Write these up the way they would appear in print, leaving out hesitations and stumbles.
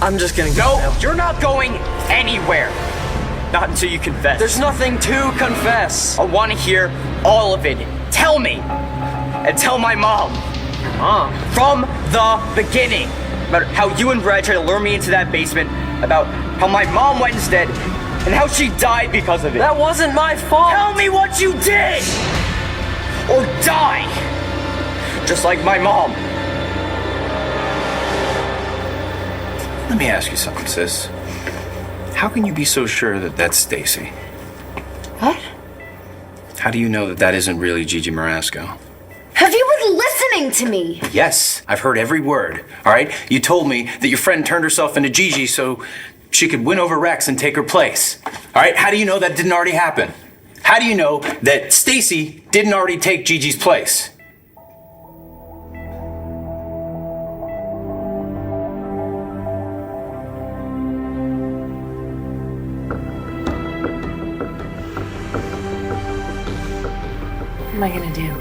I'm just gonna go. No, you're not going anywhere. Not until you confess. There's nothing to confess. I want to hear all of it. Tell me. And tell my mom. Mom? From the beginning. About how you and Brad tried to lure me into that basement. About how my mom went instead. And how she died because of it. That wasn't my fault. Tell me what you did. Or die. Just like my mom. Let me ask you something, sis. How can you be so sure that that's Stacey? What? How do you know that that isn't really Gigi Marasco? Have you been listening to me? Yes, I've heard every word, all right? You told me that your friend turned herself into Gigi so she could win over Rex and take her place. All right, how do you know that didn't already happen? How do you know that Stacey didn't already take Gigi's place? What am I gonna do?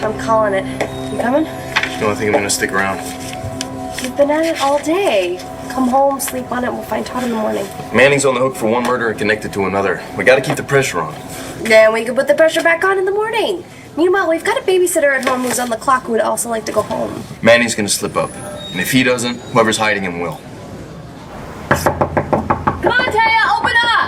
I'm calling it. You coming? I don't think I'm gonna stick around. You've been at it all day. Come home, sleep on it, we'll find Todd in the morning. Manning's on the hook for one murder and connected to another. We gotta keep the pressure on. Then we can put the pressure back on in the morning. Meanwhile, we've got a babysitter at home who's on the clock who would also like to go home. Manning's gonna slip up. And if he doesn't, whoever's hiding him will. Come on, Taya, open up!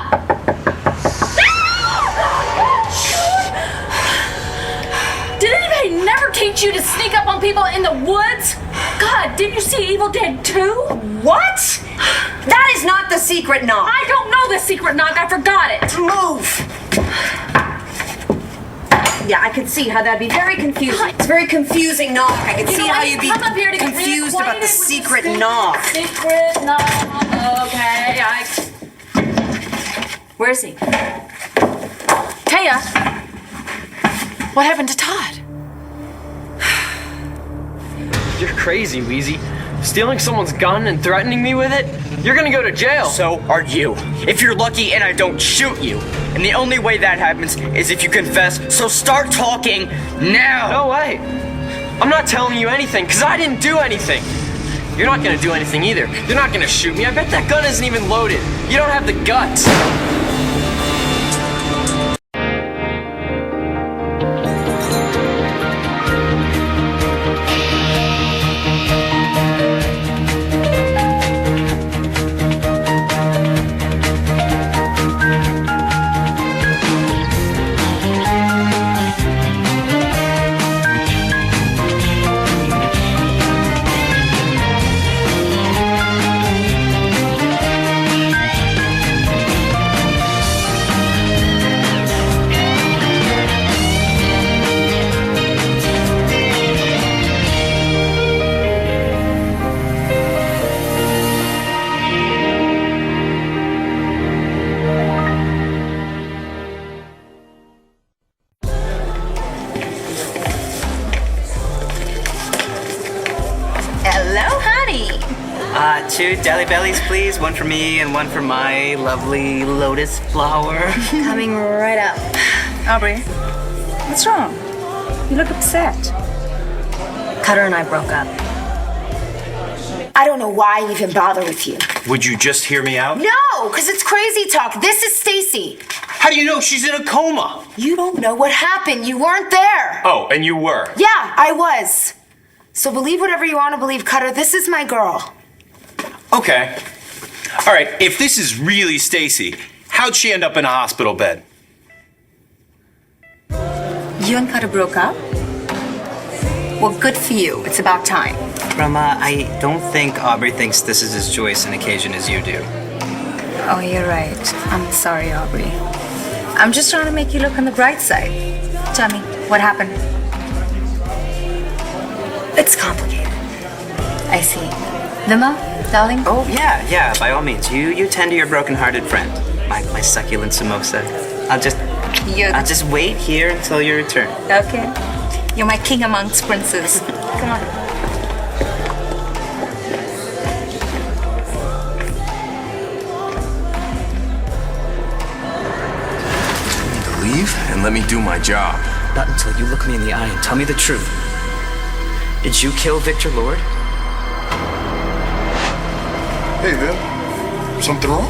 Did anybody never teach you to sneak up on people in the woods? God, didn't you see Evil Dead 2? What? That is not the secret knock. I don't know the secret knock, I forgot it. Move! Yeah, I could see how that'd be very confusing. It's a very confusing knock. I could see how you'd be come up here to get confused about the reacquainted with secret knock. Secret knock, okay, Where is he? Taya, what happened to Todd? You're crazy, Wheezy. Stealing someone's gun and threatening me with it? You're gonna go to jail. So are you. If you're lucky and I don't shoot you. And the only way that happens is if you confess, so start talking now. No way. I'm not telling you anything, because I didn't do anything. You're not gonna do anything either. You're not gonna shoot me. I bet that gun isn't even loaded. You don't have the guts. Two Deli Bellies, please. One for me and one for my lovely lotus flower. Coming right up. Aubrey, what's wrong? You look upset. Cutter and I broke up. I don't know why I even bother with you. Would you just hear me out? No, because it's crazy talk. This is Stacey. How do you know she's in a coma? You don't know what happened. You weren't there. Oh, and you were? Yeah, I was. So believe whatever you want to believe, Cutter. This is my girl. Okay. All right, if this is really Stacey, how'd she end up in a hospital bed? You and Cutter broke up? Well, good for you. It's about time. Grandma, I don't think Aubrey thinks this is as joyous an occasion as you do. Oh, you're right. I'm sorry, Aubrey. I'm just trying to make you look on the bright side. Tell me, what happened? It's complicated. I see. Lima, darling? Oh, yeah, by all means. You tend to your broken-hearted friend. My succulent samosa. I'll just wait here until your return. Okay. You're my king amongst princes. Come on. leave and let me do my job. Not until you look me in the eye and tell me the truth. Did you kill Victor Lord? Hey, Viv. Something wrong?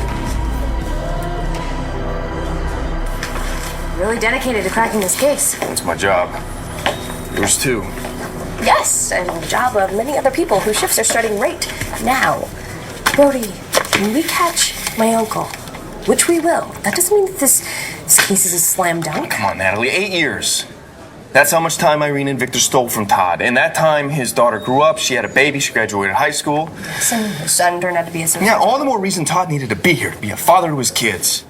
Really dedicated to cracking this case. It's my job. Yours too. Yes, and the job of many other people whose shifts are starting right now. Brody, when we catch my uncle, which we will, that doesn't mean that this case is a slam dunk. Come on, Natalie, 8 years. That's how much time Irene and Victor stole from Todd. In that time, his daughter grew up, she had a baby, she graduated high school. His son turned out to be a son. Yeah, all the more reason Todd needed to be here, to be a father to his kids.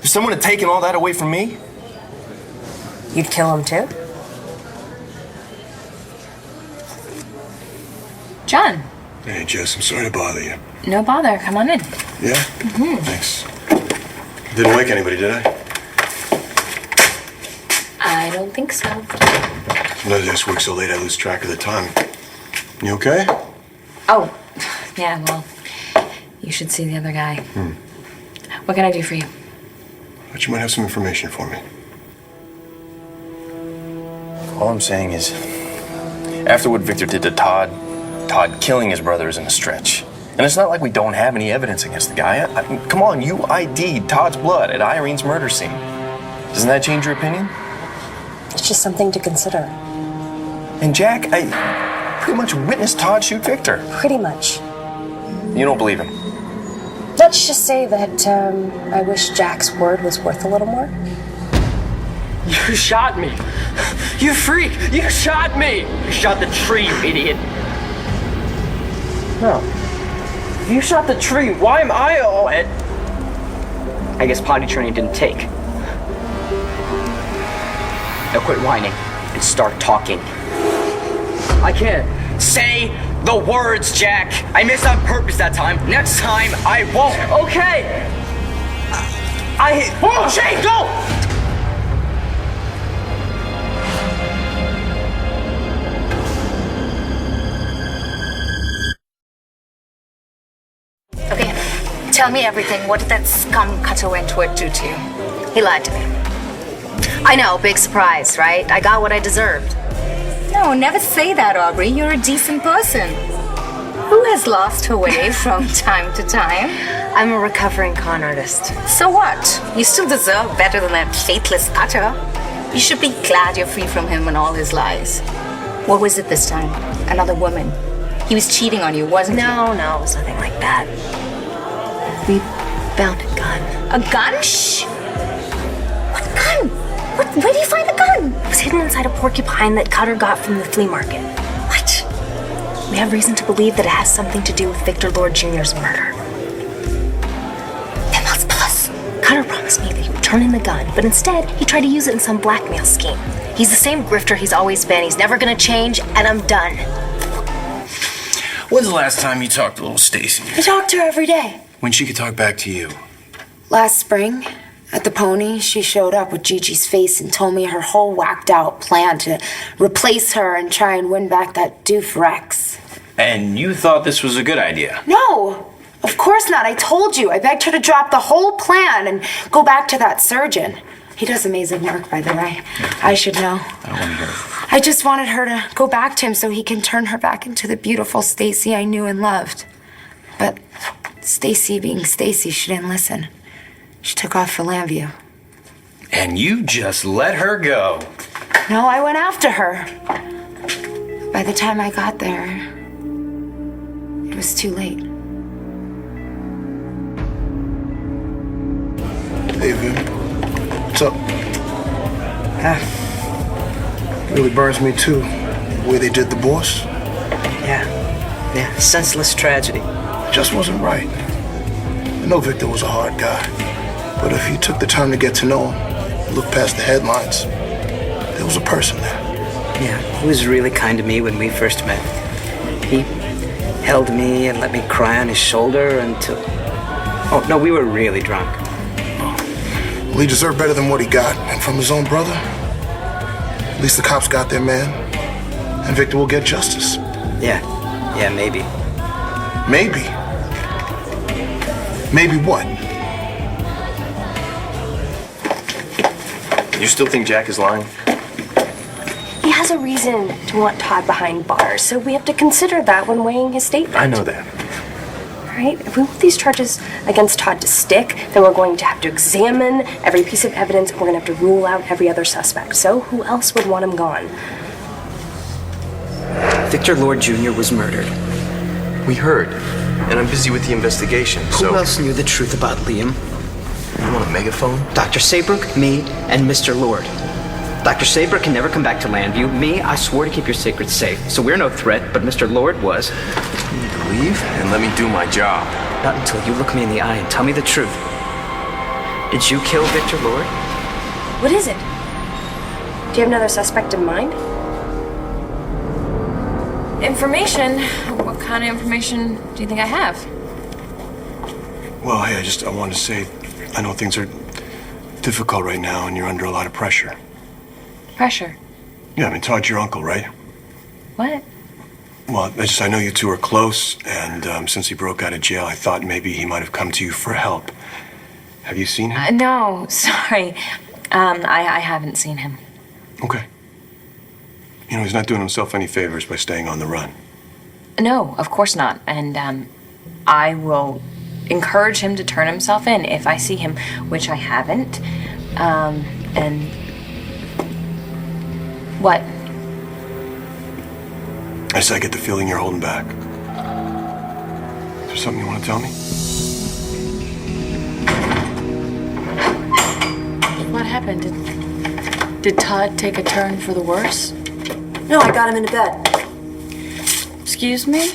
If someone had taken all that away from me, You'd kill him too? John, Hey, Jess, I'm sorry to bother you. no bother. Come on in. Yeah? Thanks. Didn't wake anybody, did I? I don't think so. Sometimes I just work so late I lose track of the time. You okay? Oh, yeah, well, you should see the other guy. What can I do for you? But you might have some information for me. all I'm saying is, after what Victor did to Todd killing his brother isn't a stretch. And it's not like we don't have any evidence against the guy. I mean, come on, you ID'd Todd's blood at Irene's murder scene. Doesn't that change your opinion? It's just something to consider. And Jack, I pretty much witnessed Todd shoot Victor. Pretty much. You don't believe him? Let's just say that I wish Jack's word was worth a little more. You shot me. You freak. You shot me. You shot the tree, you idiot. No. You shot the tree. Why am I all it? I guess potty training didn't take. Now quit whining and start talking. I can't. Say the words, Jack. I missed on purpose that time. Next time, I won't. Okay. Whoa, Shay, go! Okay, tell me everything. What did that scum cutter Wentworth do to you? He lied to me. I know, big surprise, right? I got what I deserved. No, never say that, Aubrey. You're a decent person. Who has lost her way from time to time? I'm a recovering con artist. So what? You still deserve better than that faithless cutter. You should be glad you're free from him and all his lies. What was it this time? Another woman. He was cheating on you, wasn't he? No, it was nothing like that. We found a gun. A gun? Shh! What gun? Where do you find the gun? It was hidden inside a porcupine that Cutter got from the flea market. What? We have reason to believe that it has something to do with Victor Lord Jr.'s murder. Then let's puss. Cutter promised me that he would turn in the gun, but instead, he tried to use it in some blackmail scheme. He's the same grifter he's always been. He's never gonna change, and I'm done. When's the last time you talked to little Stacey? I talk to her every day. When she could talk back to you? Last spring, at the Pony, she showed up with Gigi's face and told me her whole whacked out plan to replace her and try and win back that doof Rex. And you thought this was a good idea? No, of course not. I told you. I begged her to drop the whole plan and go back to that surgeon. He does amazing work, by the way. I should know. I want to hear it. I just wanted her to go back to him so he can turn her back into the beautiful Stacey I knew and loved. But Stacey being Stacey, she didn't listen. She took off for Lambview. And you just let her go? No, I went after her. By the time I got there, it was too late. Hey, Vim. What's up? Really burns me, too. The way they did the boss. Yeah, senseless tragedy. Just wasn't right. I know Victor was a hard guy. But if you took the time to get to know him, look past the headlines, there was a person there. Yeah, he was really kind to me when we first met. He held me and let me cry on his shoulder until... Oh, no, we were really drunk. Well, he deserved better than what he got. And from his own brother, at least the cops got their man. And Victor will get justice. Yeah, maybe. Maybe. Maybe what? You still think Jack is lying? He has a reason to want Todd behind bars, so we have to consider that when weighing his statement. I know that. Right? If we want these charges against Todd to stick, then we're going to have to examine every piece of evidence, and we're going to have to rule out every other suspect. So who else would want him gone? Victor Lord Jr. was murdered. We heard, and I'm busy with the investigation, so... Who else knew the truth about Liam? You want a megaphone? Dr. Saybrook, me, and Mr. Lord. Dr. Saybrook can never come back to Landview. Me, I swore to keep your secrets safe, so we're no threat, but Mr. Lord was. You need to leave and let me do my job. Not until you look me in the eye and tell me the truth. Did you kill Victor Lord? What is it? Do you have another suspect in mind? Information? What kind of information do you think I have? Well, hey, I wanted to say, I know things are difficult right now and you're under a lot of pressure. Pressure? Yeah, I mean, Todd's your uncle, right? What? Well, I know you two are close, and since he broke out of jail, I thought maybe he might have come to you for help. Have you seen him? No, sorry. I haven't seen him. Okay. You know, he's not doing himself any favors by staying on the run. No, of course not. And I will encourage him to turn himself in if I see him, which I haven't. And what? I get the feeling you're holding back. Is there something you want to tell me? What happened? Did Todd take a turn for the worse? No, I got him into bed. Excuse me?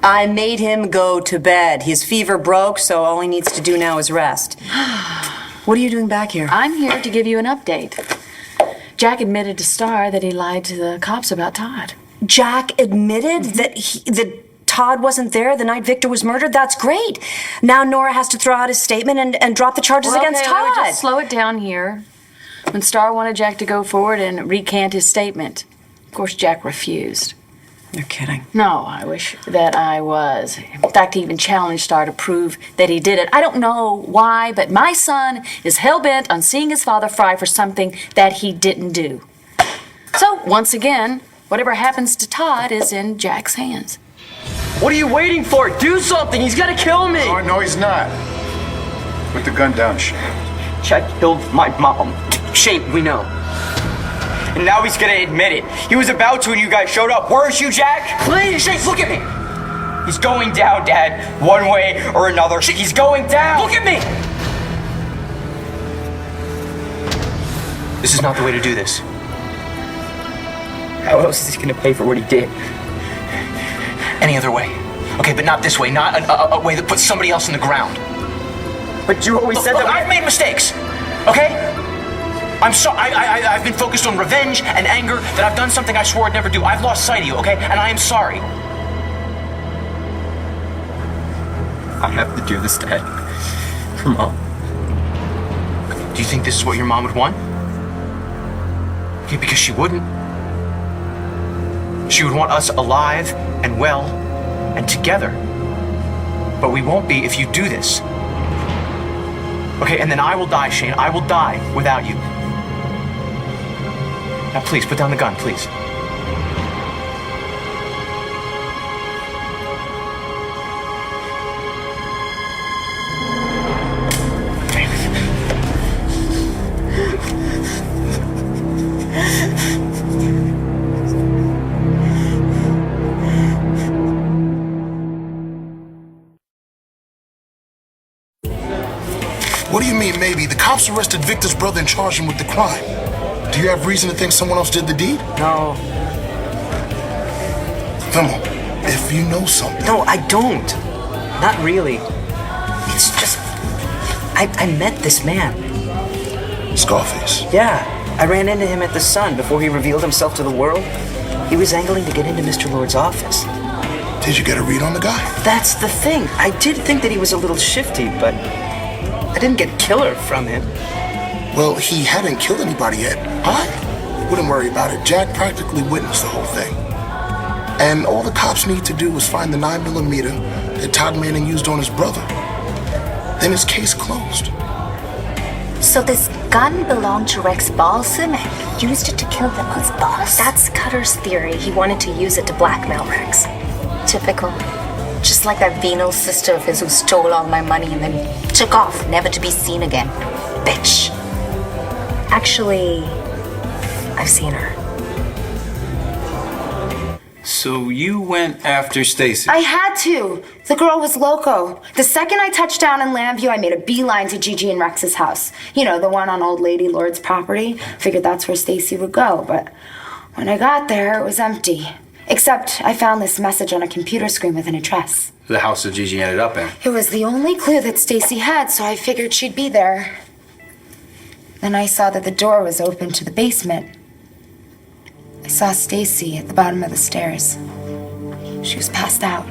I made him go to bed. His fever broke, so all he needs to do now is rest. What are you doing back here? I'm here to give you an update. Jack admitted to Star that he lied to the cops about Todd. Jack admitted that Todd wasn't there the night Victor was murdered? That's great. Now Nora has to throw out his statement and drop the charges against Okay, Todd. let me just slow it down here. When Star wanted Jack to go forward and recant his statement, of course Jack refused. You're kidding. No, I wish that I was. In fact, he even challenged Star to prove that he did it. I don't know why, but my son is hell-bent on seeing his father fry for something that he didn't do. So, once again, whatever happens to Todd is in Jack's hands. What are you waiting for? Do something! He's gonna kill me! Oh, no, he's not. Put the gun down, Shane. Jack killed my mom. Shane, we know. And now he's gonna admit it. He was about to when you guys showed up. Weren't you, Jack? Please, Shane, look at me! He's going down, Dad. One way or another. He's going down. Look at me! This is not the way to do this. How else is he gonna pay for what he did? Any other way. Okay, but not this way. Not a way that puts somebody else in the ground. But you always said Look, that I've made mistakes, okay? I'm sorry. I've been focused on revenge and anger, that I've done something I swore I'd never do. I've lost sight of you, okay? And I am sorry. I have to do this, Dad. For Mom. Do you think this is what your mom would want? Okay, because she wouldn't. She would want us alive and well and together. But we won't be if you do this. Okay, and then I will die, Shane. I will die without you. Now, please, put down the gun, please. What do you mean, maybe? The cops arrested Victor's brother and charged him with the crime. Do you have reason to think someone else did the deed? No. Vimo, if you know something... No, I don't. Not really. It's just... I met this man. Scarface. Yeah, I ran into him at the Sun before he revealed himself to the world. He was angling to get into Mr. Lord's office. Did you get a read on the guy? That's the thing. I did think that he was a little shifty, but I didn't get killer from him. Well, he hadn't killed anybody yet. Wouldn't worry about it. Jack practically witnessed the whole thing. And all the cops need to do is find the 9mm that Todd Manning used on his brother. Then his case closed. So this gun belonged to Rex Balsam and he used it to kill his boss? That's Cutter's theory. He wanted to use it to blackmail Rex. Typical. Just like that venal sister of his who stole all my money and then took off, never to be seen again. Bitch. Actually, I've seen her. So you went after Stacey? I had to. The girl was loco. The second I touched down in Lambview, I made a beeline to Gigi and Rex's house. You know, the one on Old Lady Lord's property. Figured that's where Stacey would go, but when I got there, it was empty. Except I found this message on a computer screen with an address. The house that Gigi ended up in. It was the only clue that Stacey had, so I figured she'd be there. Then I saw that the door was open to the basement. I saw Stacey at the bottom of the stairs. She was passed out.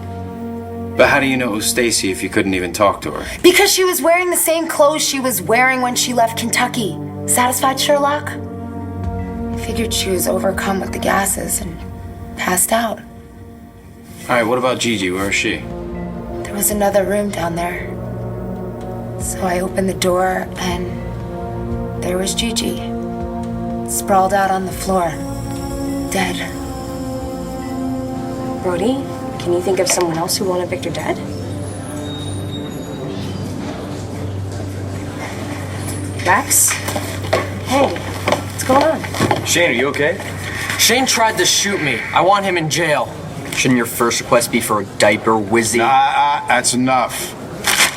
But how do you know it was Stacey if you couldn't even talk to her? Because she was wearing the same clothes she was wearing when she left Kentucky. Satisfied, Sherlock? I figured she was overcome with the gases and passed out. All right, what about Gigi? Where is she? There was another room down there. So I opened the door and there was Gigi, sprawled out on the floor, dead. Brody, can you think of someone else who wanted Victor dead? Rex? Hey, what's going on? Shane, are you okay? Shane tried to shoot me. I want him in jail. Shouldn't your first request be for a diaper, Wizzy? That's enough.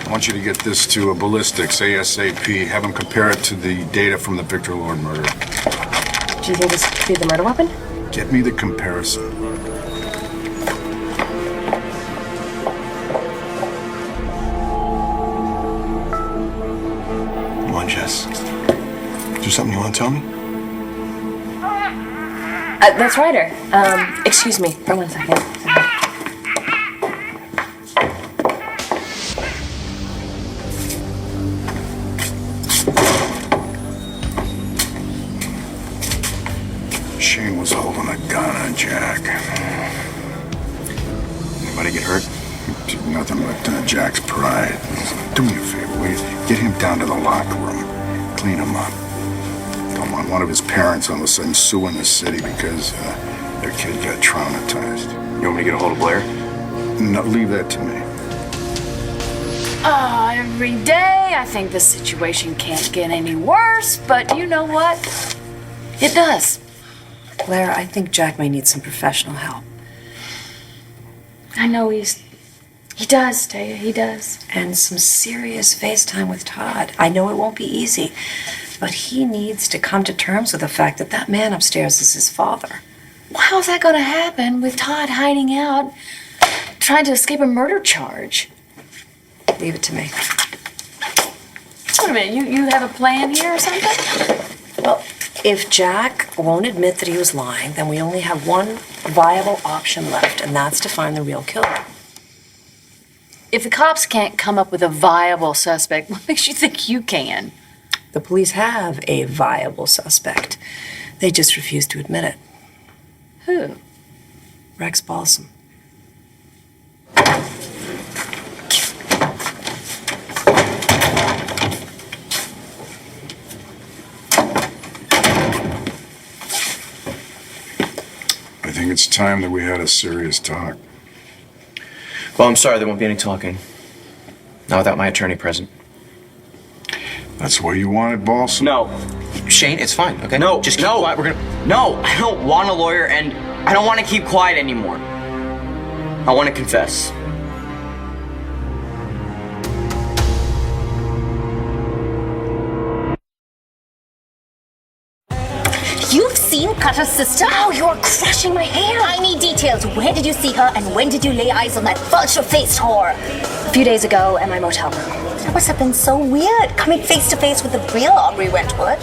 I want you to get this to a ballistics ASAP. Have them compare it to the data from the Victor Lord murder. Do you think this could be the murder weapon? Get me the comparison. Come on, Jess. Is there something you want to tell me? That's Ryder. Excuse me for 1 second. Shane was holding a gun on Jack. Anybody get hurt? Nothing but Jack's pride. Do me a favor, will you? Get him down to the locker room. Clean him up. Don't want one of his parents all of a sudden suing the city because their kid got traumatized. You want me to get a hold of Blair? No, leave that to me. Every day I think the situation can't get any worse, but you know what? It does. Blair, I think Jack may need some professional help. I know he does, Taya, he does. And some serious FaceTime with Todd. I know it won't be easy, but he needs to come to terms with the fact that that man upstairs is his father. Well, how's that going to happen with Todd hiding out, trying to escape a murder charge? Leave it to me. Wait a minute, you have a plan here or something? Well, if Jack won't admit that he was lying, then we only have one viable option left, and that's to find the real killer. If the cops can't come up with a viable suspect, what makes you think you can? The police have a viable suspect. They just refuse to admit it. Who? Rex Balsam. I think it's time that we had a serious talk. Well, I'm sorry, there won't be any talking. Not without my attorney present. That's the way you want it, Balsam? No. Shane, it's fine, okay? No, just keep no. quiet. We're gonna... No, I don't want a lawyer, and I don't want to keep quiet anymore. I want to confess. You've seen Cutter's sister? Oh, you're crushing my hair. I need details. Where did you see her, and when did you lay eyes on that vulture-faced whore? A few days ago at my motel room. That must have been so weird, coming face to face with the real Aubrey Wentwood.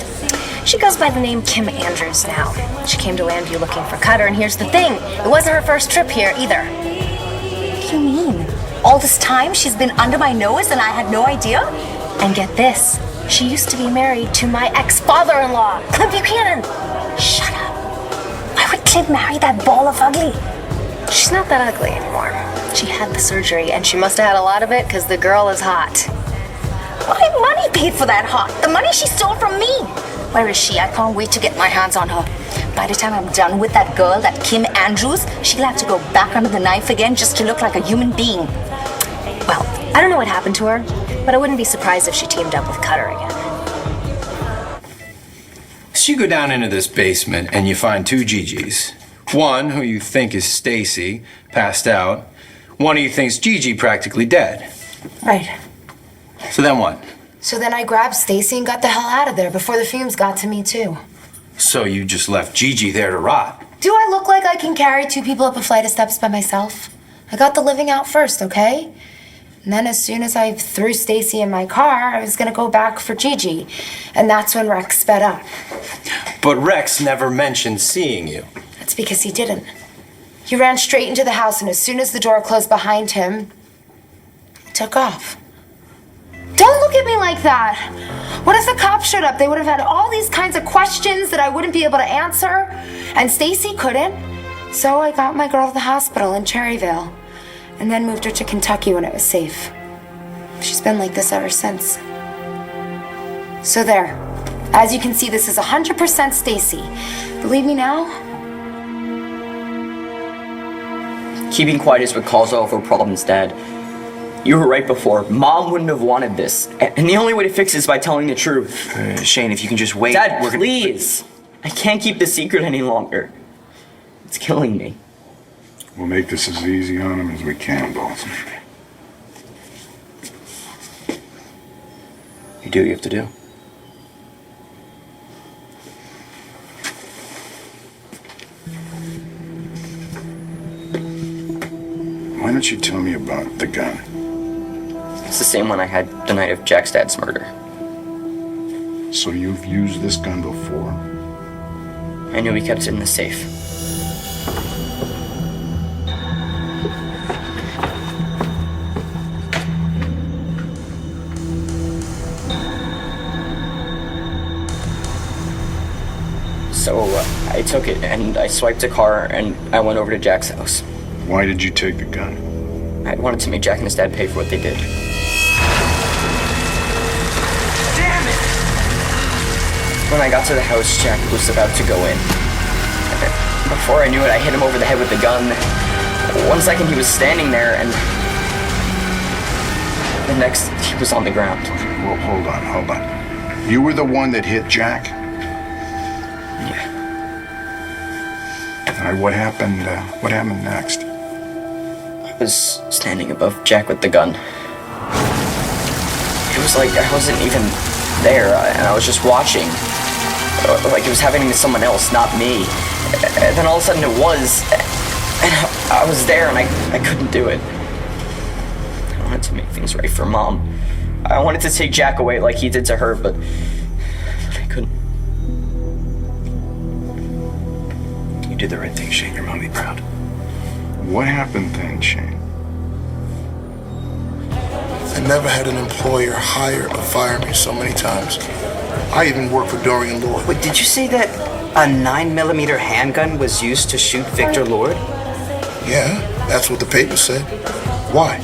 She goes by the name Kim Andrews now. She came to Lambview looking for Cutter, and here's the thing. It wasn't her first trip here either. What do you mean? All this time she's been under my nose and I had no idea? And get this. She used to be married to my ex-father-in-law, Clint Buchanan. Shut up. Why would Clint marry that ball of ugly? She's not that ugly anymore. She had the surgery, and she must have had a lot of it because the girl is hot. My money paid for that hawk. The money she stole from me. Where is she? I can't wait to get my hands on her. By the time I'm done with that girl, that Kim Andrews, she'll have to go back under the knife again just to look like a human being. Well, I don't know what happened to her, but I wouldn't be surprised if she teamed up with Cutter again. So you go down into this basement and you find two Gigis. One, who you think is Stacey, passed out. One who you think's Gigi, practically dead. Right. So then what? So then I grabbed Stacey and got the hell out of there before the fumes got to me too. So you just left Gigi there to rot? Do I look like I can carry two people up a flight of steps by myself? I got the living out first, okay? And then as soon as I threw Stacey in my car, I was gonna go back for Gigi. And that's when Rex sped up. But Rex never mentioned seeing you. That's because he didn't. He ran straight into the house, and as soon as the door closed behind him, he took off. Don't look at me like that! What if the cops showed up? They would have had all these kinds of questions that I wouldn't be able to answer, and Stacey couldn't. So I got my girl to the hospital in Cherryvale, and then moved her to Kentucky when it was safe. She's been like this ever since. So there. As you can see, this is 100% Stacey. Believe me now? Keeping quiet is what causes all of our problems, Dad. You were right before. Mom wouldn't have wanted this. And the only way to fix it is by telling the truth. Shane, if you can just wait. Dad, please! I can't keep this secret any longer. It's killing me. We'll make this as easy on him as we can, boss. You do what you have to do. Why don't you tell me about the gun? It's the same one I had the night of Jack's dad's murder. So you've used this gun before? I knew he kept it in the safe. So I took it and I swiped a car and I went over to Jack's house. Why did you take the gun? I wanted to make Jack and his dad pay for what they did. Damn it! When I got to the house, Jack was about to go in. Before I knew it, I hit him over the head with the gun. 1 second he was standing there, and the next he was on the ground. Well, hold on. You were the one that hit Jack? Yeah. All right, what happened next? I was standing above Jack with the gun. It was like I wasn't even there, and I was just watching. Like it was happening to someone else, not me. And then all of a sudden it was, and I was there and I couldn't do it. I wanted to make things right for Mom. I wanted to take Jack away like he did to her, but I couldn't. You did the right thing, Shane. Your mom will be proud. What happened then, Shane? I never had an employer hire or fire me so many times. I even worked for Dorian Lord. Wait, did you say that a 9mm handgun was used to shoot Victor Lord? Yeah, that's what the paper said. Why?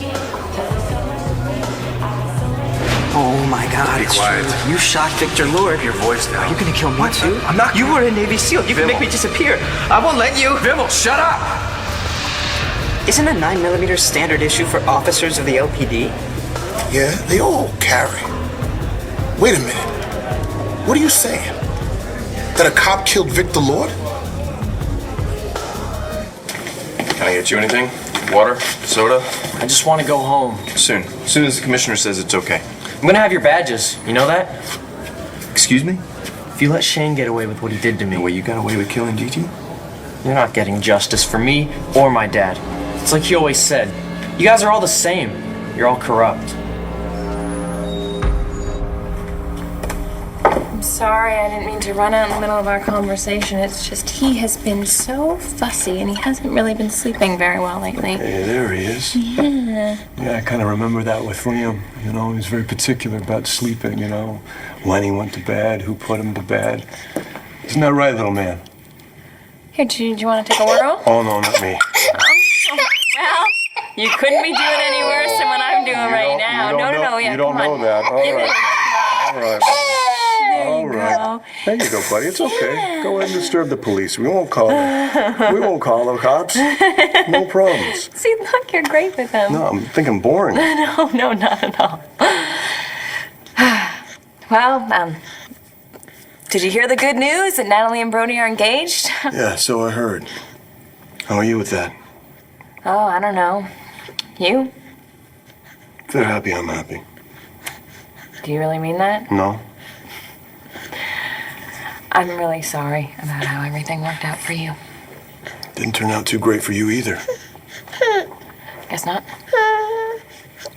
Oh my God, Be it's quiet. true. You shot Victor Lord. Your voice now. Are you gonna kill me too? I'm not. You were a Navy SEAL. You can make me disappear. I won't let you. Vimmel, shut up! Isn't a 9mm standard issue for officers of the LPD? Yeah, they all carry. Wait a minute. What are you saying? That a cop killed Victor Lord? Can I get you anything? Water? Soda? I just want to go home. Soon. As soon as the commissioner says it's okay. I'm gonna have your badges. You know that? Excuse me? If you let Shane get away with what he did to me, The way you got away with killing Gigi? you're not getting justice for me or my dad. It's like he always said. You guys are all the same. You're all corrupt. I'm sorry, I didn't mean to run out in the middle of our conversation. It's just he has been so fussy and he hasn't really been sleeping very well lately. Hey, there he is. Yeah. Yeah, I kind of remember that with Liam. You know, he was very particular about sleeping, you know. When he went to bed, who put him to bed. Isn't that right, little man? Here, do you want to take a whirl? Oh, no, not me. Well, you couldn't be doing any worse than what I'm him right now. No, yeah, You don't come on. know that. All right. All right. Go. There you go, buddy. It's okay. Go ahead and disturb the police. We won't call them. We won't call the cops. No problems. See, look, you're great with him. No, I'm thinking boring. No, not at all. Well, did you hear the good news that Natalie and Brody are engaged? Yeah, so I heard. How are you with that? Oh, I don't know. You? If they're happy, I'm happy. Do you really mean that? No? I'm really sorry about how everything worked out for you. Didn't turn out too great for you either. Guess not.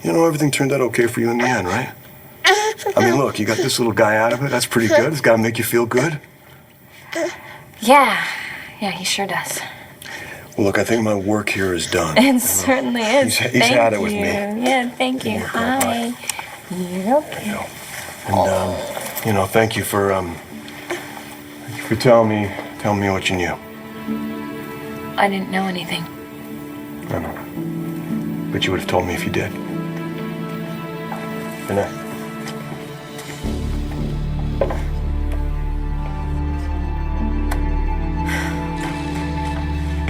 You know, everything turned out okay for you in the end, right? I mean, look, you got this little guy out of it. That's pretty good. It's got to make you feel good. Yeah, he sure does. Well, look, I think my work here is done. It certainly is. He's had it with me. Yeah, thank you. Hi. You're okay. And, thank you for telling me what you knew. I didn't know anything. I know. But you would have told me if you did. Good night.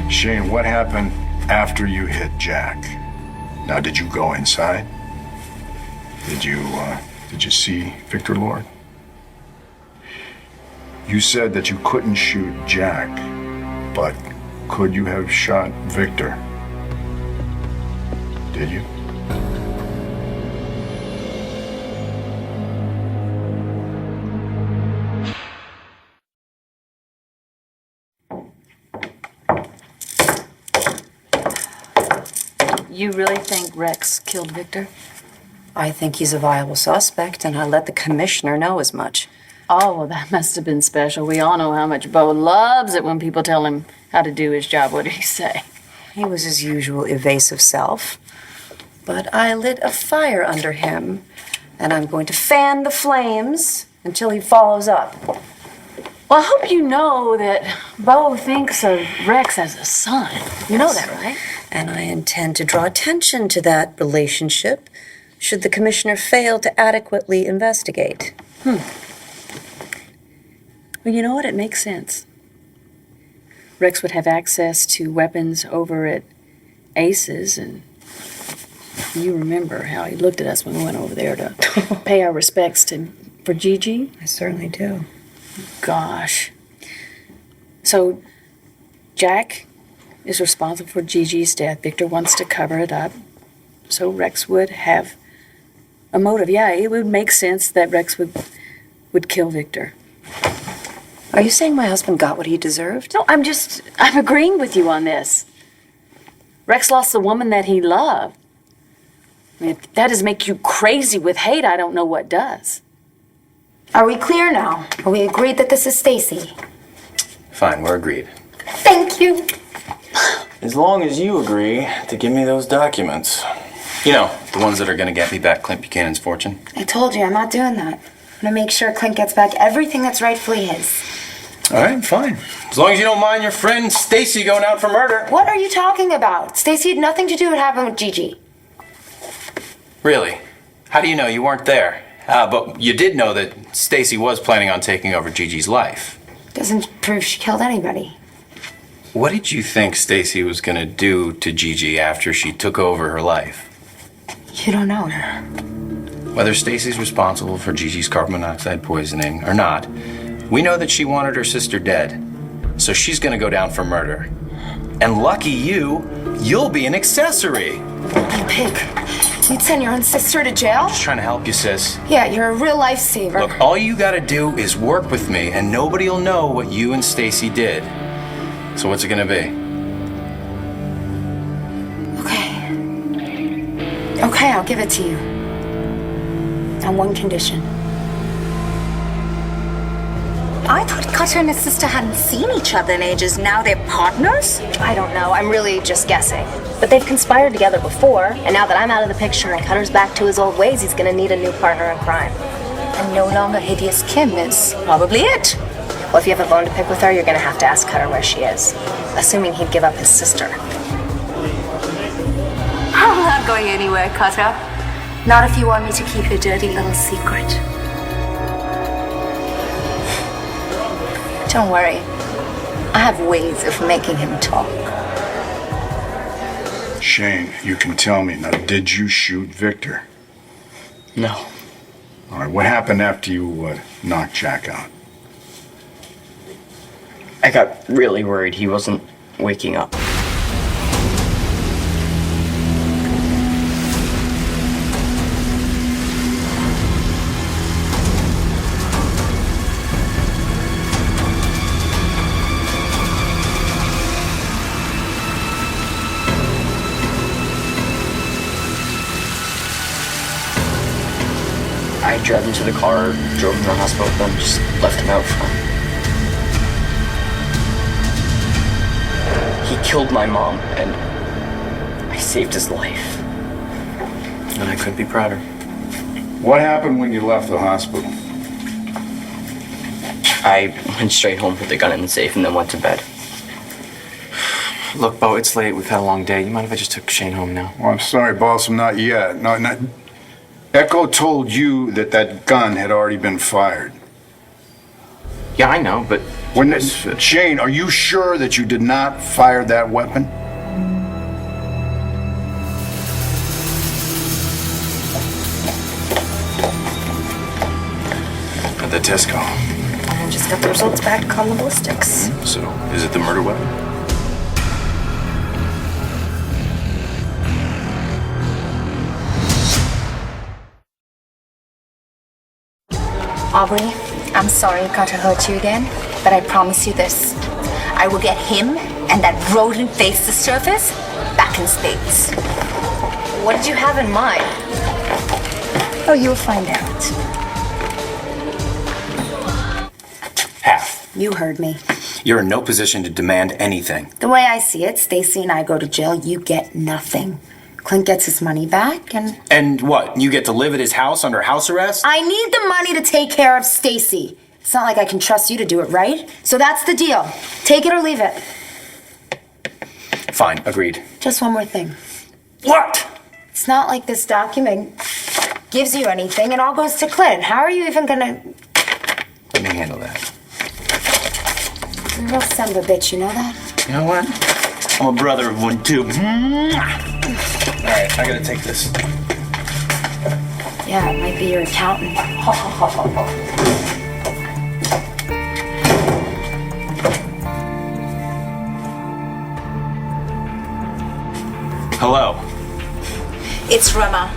Shane, what happened after you hit Jack? Now, did you go inside? Did you see Victor Lord? You said that you couldn't shoot Jack, but could you have shot Victor? Did you? You really think Rex killed Victor? I think he's a viable suspect, and I let the commissioner know as much. Oh, well, that must have been special. We all know how much Bo loves it when people tell him how to do his job. What did he say? He was his usual evasive self. But I lit a fire under him, and I'm going to fan the flames until he follows up. Well, I hope you know that Bo thinks of Rex as a son. You know that, right? And I intend to draw attention to that relationship should the commissioner fail to adequately investigate. Well, you know what? It makes sense. Rex would have access to weapons over at Ace's, and you remember how he looked at us when we went over there to pay our respects for Gigi? I certainly do. Gosh. So, Jack is responsible for Gigi's death. Victor wants to cover it up. So Rex would have a motive. Yeah, it would make sense that Rex would kill Victor. Are you saying my husband got what he deserved? No, I'm agreeing with you on this. Rex lost the woman that he loved. I mean, if that doesn't make you crazy with hate, I don't know what does. Are we clear now? Are we agreed that this is Stacey? Fine, we're agreed. Thank you. As long as you agree to give me those documents. You know, the ones that are gonna get me back Clint Buchanan's fortune. I told you, I'm not doing that. I'm gonna make sure Clint gets back everything that's rightfully his. All right, fine. As long as you don't mind your friend Stacey going out for murder. What are you talking about? Stacey had nothing to do with what happened with Gigi. Really? How do you know? You weren't there. But you did know that Stacey was planning on taking over Gigi's life. Doesn't prove she killed anybody. What did you think Stacey was gonna do to Gigi after she took over her life? You don't know. Whether Stacey's responsible for Gigi's carbon monoxide poisoning or not, we know that she wanted her sister dead. So she's gonna go down for murder. And lucky you'll be an accessory. You pig. You'd send your own sister to jail? Just trying to help you, sis. Yeah, you're a real lifesaver. Look, all you gotta do is work with me, and nobody'll know what you and Stacey did. So what's it gonna be? Okay, I'll give it to you. On one condition. I thought Cutter and his sister hadn't seen each other in ages. Now they're partners? I don't know. I'm really just guessing. But they've conspired together before, and now that I'm out of the picture and Cutter's back to his old ways, he's gonna need a new partner in crime. And no longer hideous Kim is Probably it. Well, if you have a bone to pick with her, you're gonna have to ask Cutter where she is. Assuming he'd give up his sister. I'm not going anywhere, Cutter. Not if you want me to keep your dirty little secret. Don't worry. I have ways of making him talk. Shane, you can tell me. Now, did you shoot Victor? No. All right, what happened after you knocked Jack out? I got really worried he wasn't waking up. I drove him to the car, drove him to the hospital, then just left him out front. He killed my mom, and I saved his life. And I couldn't be prouder. What happened when you left the hospital? I went straight home, put the gun in the safe, and then went to bed. Look, Bo, it's late. We've had a long day. You mind if I just took Shane home now? Well, I'm sorry, boss, I'm not yet. Not. Echo told you that that gun had already been fired. Yeah, I know, but... Shane, are you sure that you did not fire that weapon? How'd the test go? I just got the results back on the ballistics. So, is it the murder weapon? Aubrey, I'm sorry I got to hurt you again, but I promise you this. I will get him and that rodent-faced surface back in spades. What did you have in mind? Oh, you'll find out. Half. You heard me. You're in no position to demand anything. The way I see it, Stacey and I go to jail, you get nothing. Clint gets his money back, and... And what? You get to live at his house under house arrest? I need the money to take care of Stacey. It's not like I can trust you to do it, right? So that's the deal. Take it or leave it. Fine, agreed. Just one more thing. What? It's not like this document gives you anything. It all goes to Clint. How are you even gonna... Let me handle that. You're a real son of a bitch, you know that? You know what? I'm a brother of one, too. Alright, I gotta take this. Yeah, it might be your accountant. Hello. It's Rama.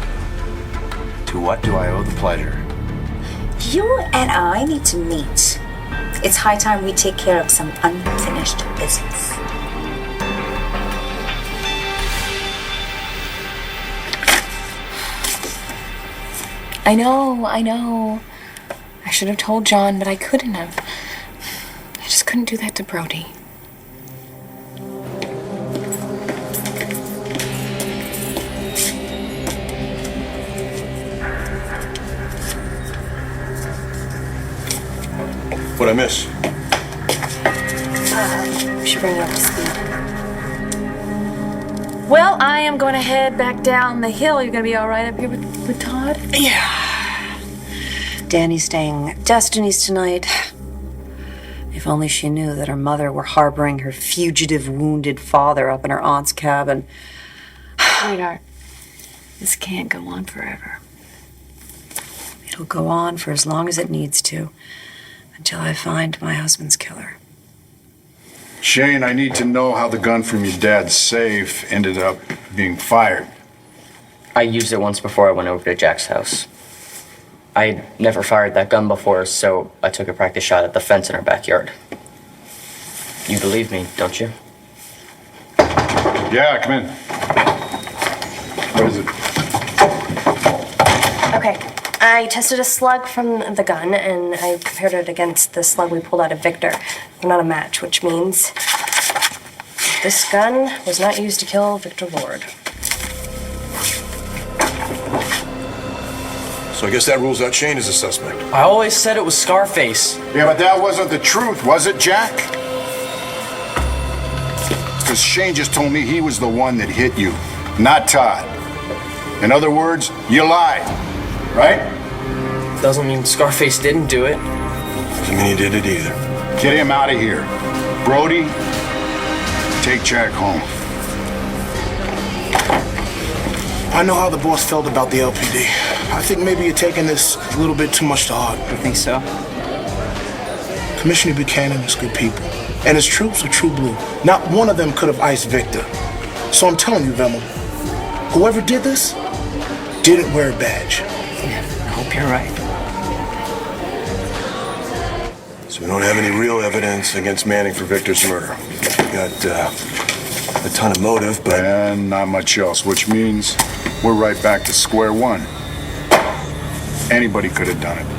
To what do I owe the pleasure? You and I need to meet. It's high time we take care of some unfinished business. I know. I should have told John, but I couldn't have. I just couldn't do that to Brody. What'd I miss? We should bring you up to speed. Well, I am going to head back down the hill. You're going to be all right up here with Todd? Yeah. Danny's staying at Destiny's tonight. If only she knew that her mother were harboring her fugitive, wounded father up in her aunt's cabin. Sweetheart, this can't go on forever. It'll go on for as long as it needs to, until I find my husband's killer. Shane, I need to know how the gun from your dad's safe ended up being fired. I used it once before I went over to Jack's house. I'd never fired that gun before, so I took a practice shot at the fence in our backyard. You believe me, don't you? Yeah, come in. What is it? Okay. I tested a slug from the gun, and I compared it against the slug we pulled out of Victor. They're not a match, which means this gun was not used to kill Victor Lord. So I guess that rules out Shane as a suspect. I always said it was Scarface. Yeah, but that wasn't the truth, was it, Jack? Because Shane just told me he was the one that hit you, not Todd. In other words, you lied, right? Doesn't mean Scarface didn't do it. Doesn't mean he did it either. Get him out of here. Brody, take Jack home. I know how the boss felt about the LPD. I think maybe you're taking this a little bit too much to heart. You think so? Commissioner Buchanan is good people, and his troops are true blue. Not one of them could have iced Victor. So I'm telling you, Vemmel, whoever did this didn't wear a badge. Yeah, I hope you're right. So we don't have any real evidence against Manning for Victor's murder. We got a ton of motive, but... And not much else, which means we're right back to square one. Anybody could have done it.